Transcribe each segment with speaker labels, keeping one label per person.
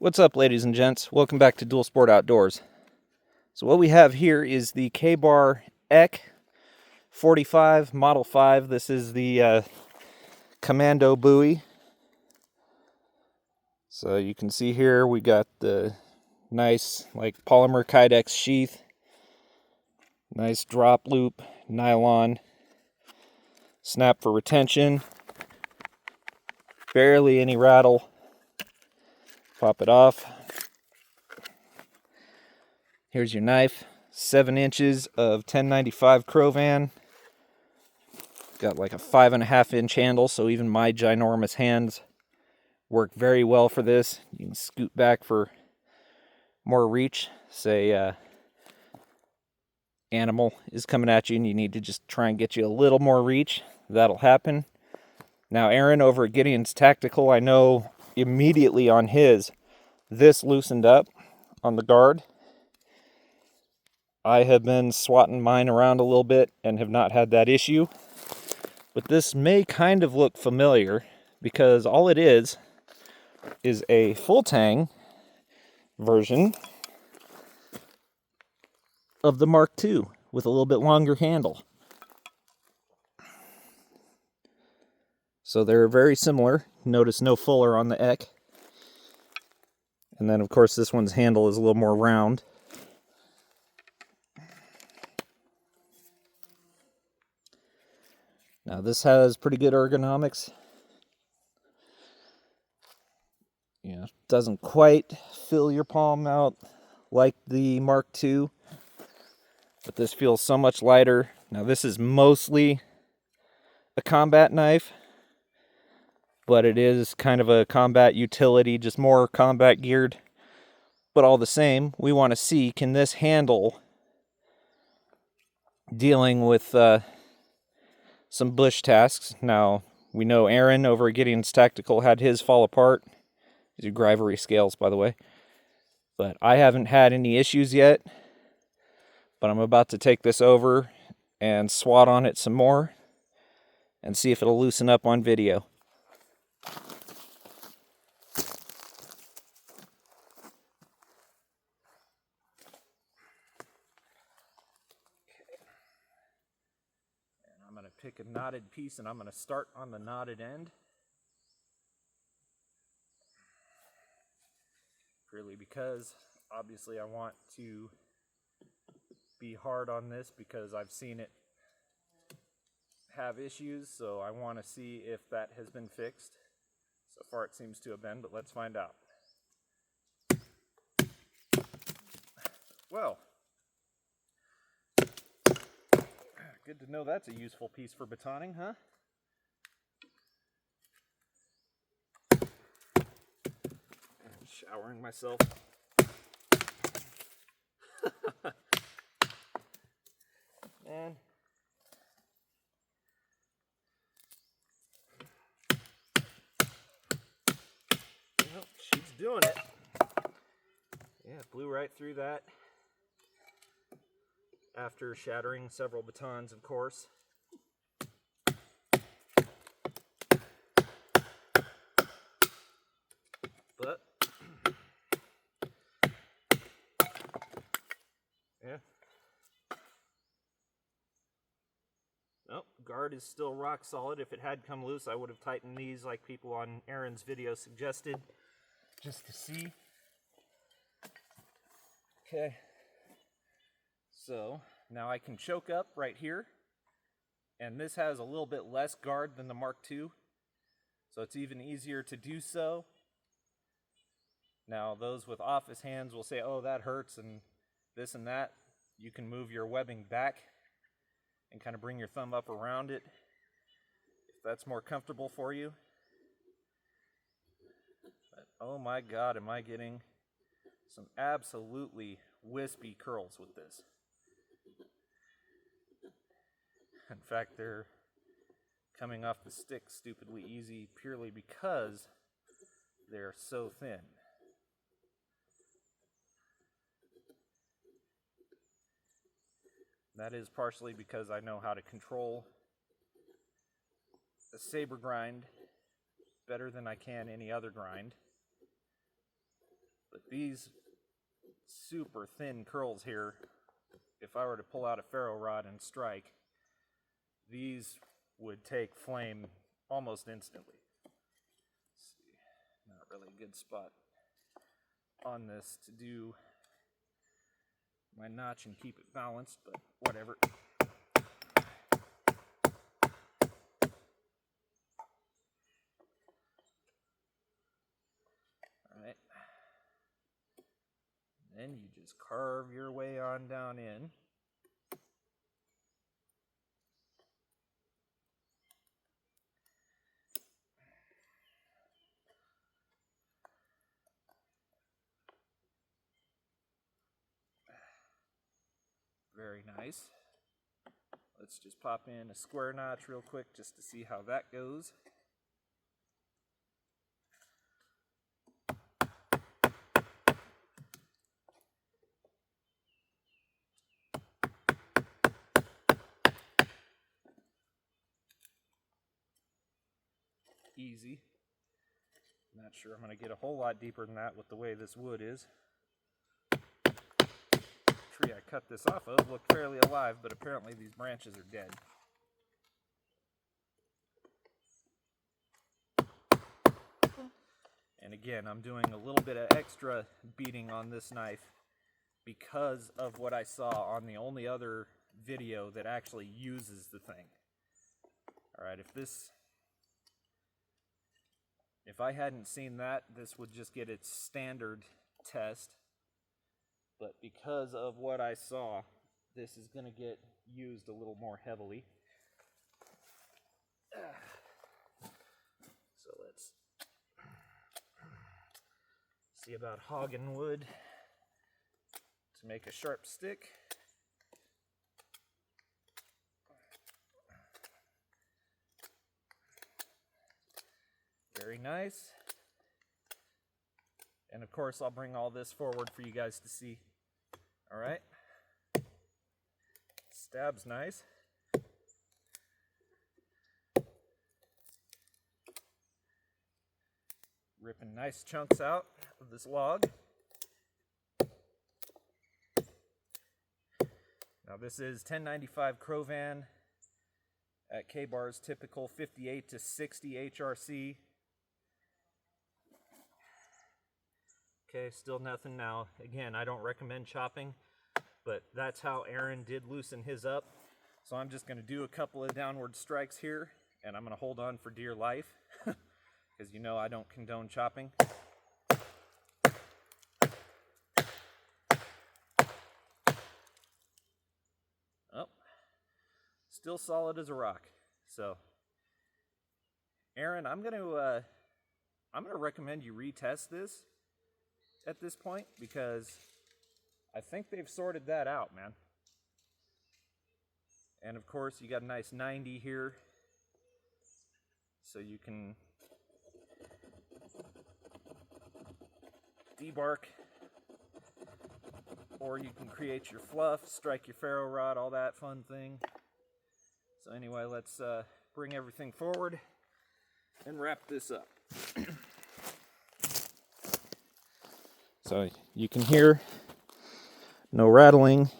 Speaker 1: What's up, ladies and gents? Welcome back to Dual Sport Outdoors. So what we have here is the K-Bar EK 45 Model 5. This is the Commando Bowie. So you can see here we got the nice like polymer Kydex sheath, nice drop loop, nylon, snap for retention, barely any rattle. Pop it off. Here's your knife, 7 inches of 1095 Crovan. Got like a 5.5 inch handle, so even my ginormous hands work very well for this. You can scoot back for more reach. Say animal is coming at you and you need to just try and get you a little more reach. That'll happen. Now Aaron over at Gideon's Tactical, I know immediately on his, this loosened up on the guard. I have been swatting mine around a little bit and have not had that issue. But this may kind of look familiar because all it is a full-tang version of the Mark II with a little bit longer handle. So they're very similar. Notice no fuller on the EK. And then of course this one's handle is a little more round. Now this has pretty good ergonomics. Yeah, doesn't quite fill your palm out like the Mark II, but this feels so much lighter. Now this is mostly a combat knife, but it is kind of a combat utility, just more combat geared. But all the same, we want to see, can this handle dealing with some bush tasks. Now, we know Aaron over at Gideon's Tactical had his fall apart. These are Grivery scales, by the way. But I haven't had any issues yet. But I'm about to take this over and swat on it some more and see if it'll loosen up on video. I'm going to pick a knotted piece and I'm going to start on the knotted end. Purely because obviously I want to be hard on this because I've seen it have issues, so I want to see if that has been fixed. So far it seems to have been, but let's find out. Well, good to know that's a useful piece for batoning, huh? Showering myself. Man. Well, she's doing it. Yeah, blew right through that. After shattering several batons, of course. But, yeah. Nope, guard is still rock solid. If it had come loose, I would have tightened these like people on Aaron's video suggested, just to see. Okay. So now I can choke up right here, and this has a little bit less guard than the Mark II, so it's even easier to do so. Now those with office hands will say, oh, that hurts and this and that. You can move your webbing back and kind of bring your thumb up around it if that's more comfortable for you. But, oh my God, am I getting some absolutely wispy curls with this. In fact, they're coming off the stick stupidly easy purely because they're so thin. That is partially because I know how to control a saber grind better than I can any other grind. But these super thin curls here, if I were to pull out a ferro rod and strike, these would take flame almost instantly. Let's see, not really a good spot on this to do my notch and keep it balanced, but whatever. Alright. Then you just carve your way on down in. Very nice. Let's just pop in a square notch real quick just to see how that goes. Easy. Not sure I'm going to get a whole lot deeper than that with the way this wood is. Tree I cut this off of looked fairly alive, but apparently these branches are dead. And again, I'm doing a little bit of extra beating on this knife because of what I saw on the only other video that actually uses the thing. Alright, if I hadn't seen that, this would just get its standard test. But because of what I saw, this is going to get used a little more heavily. So let's see about hogging wood to make a sharp stick. Very nice. And of course, I'll bring all this forward for you guys to see. All right. Stab's nice. Ripping nice chunks out of this log. Now this is 1095 Crovan at K-Bar's typical 58 to 60 HRC. Okay, still nothing now. Again, I don't recommend chopping, but that's how Aaron did loosen his up. So I'm just going to do a couple of downward strikes here, and I'm going to hold on for dear life, because you know I don't condone chopping. Oh, still solid as a rock. So, Aaron, I'm going to recommend you retest this at this point, because I think they've sorted that out, man. And of course, you got a nice 90 here, so you can debark, or you can create your fluff, strike your ferro rod, all that fun thing. So anyway, let's bring everything forward and wrap this up. So you can hear no rattling.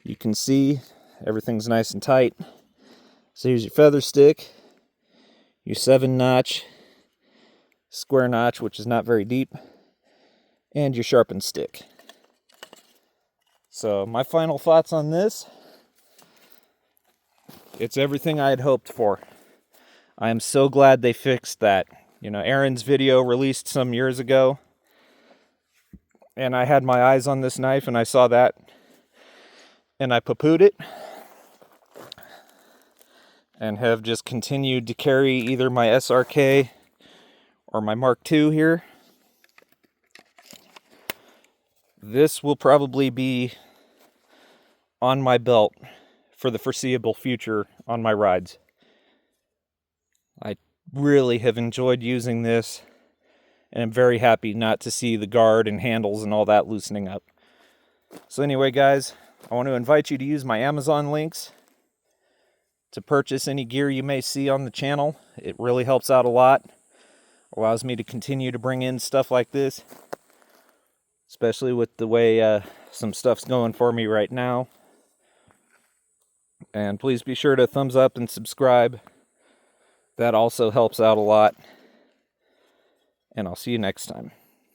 Speaker 1: You can see everything's nice and tight. So here's your feather stick, your 7-notch, square notch, which is not very deep, and your sharpened stick. So my final thoughts on this: it's everything I had hoped for. I am so glad they fixed that. You know, Aaron's video released some years ago, and I had my eyes on this knife, and I saw that, and I poo-pooed it, and have just continued to carry either my SRK or my Mark II here. This will probably be on my belt for the foreseeable future on my rides. I really have enjoyed using this, and I'm very happy not to see the guard and handles and all that loosening up. So anyway, guys, I want to invite you to use my Amazon links to purchase any gear you may see on the channel. It really helps out a lot. Allows me to continue to bring in stuff like this. especially with the way some stuff's going for me right now. And please be sure to thumbs up and subscribe. That also helps out a lot. And I'll see you next time.